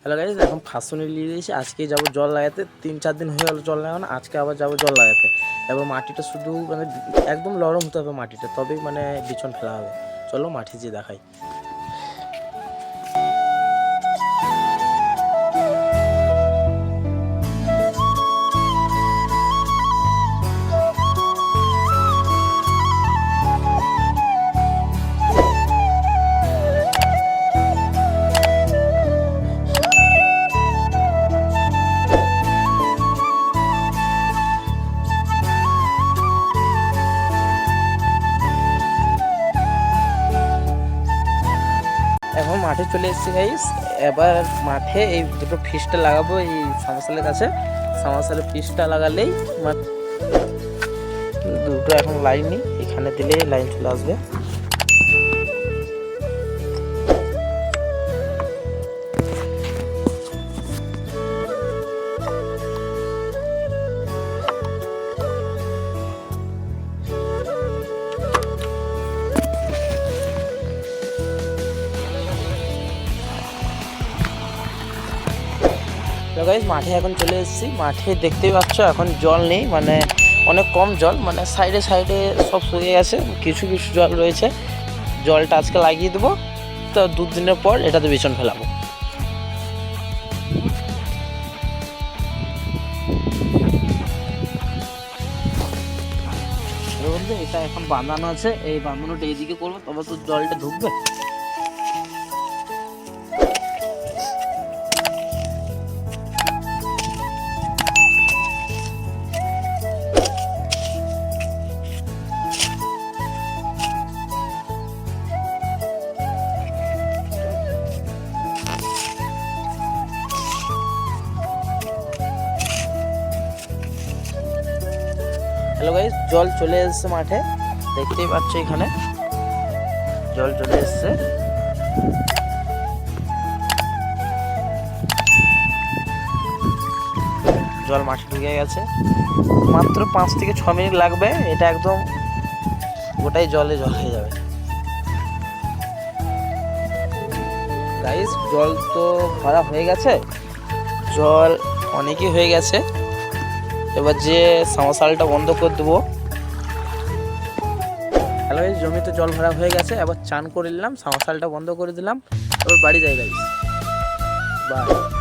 Hello guys, এখন ফাঁসুনি নিয়ে দিয়েছি। আজকে যাবো জল লাগাতে। 3-4 দিন হয়ে গেল জল লাগানো, আজকে আবার যাবো জল লাগাতে। এবার মাটিটা শুধু মানে একদম নরম হতে হবে মাটিটা, তবেই মানে বিছন ফেলা হবে। চলো মাঠে যেয়ে দেখাই। এখন মাঠে চলে এসেছি গাইস। এবার মাঠে এই দুটো ফিসটা লাগাবো এই সামারসালের কাছে। সামারসালের ফিসটা লাগালেই দুটো এখন লাইন নেই, এখানে দিলে লাইন চলে আসবে। গাইস মাঠে এখন চলে এসেছি। মাঠে দেখতেই পাচ্ছ এখন জল নেই, মানে অনেক কম জল, মানে সাইডে সাইডে সব শুকিয়ে গেছে, কিছু কিছু জল রয়েছে। জলটা আজকে লাগিয়ে দেবো, তো 2 দিনের পর এটাতে বিছন ফেলাবো। বলতে এটা এখন বাঁধানো আছে, এই বাঁধানোটা এইদিকে করবো, তবে তো জলটা ঢুকবে। হ্যালো গাইস, জল চলে এসেছে মাঠে, দেখতেই পাচ্ছ এখানে জল চলে এসেছে। জল মাঠে ঢুকে গেছে, মাত্র 5 থেকে 6 মিনিট লাগবে, এটা একদম গোটাই জলে জল হয়ে যাবে। গাইস জল তো ভরা হয়ে গেছে, জল অনেকই হয়ে গেছে। এবার যে সামারসালটা বন্ধ করে দেবো। হ্যালো গাইস, জমিতে জল ভরা হয়ে গেছে, এবার চান করে নিলাম, সামারসালটা বন্ধ করে দিলাম, এবার বাড়ি যাই গাইস। বাই।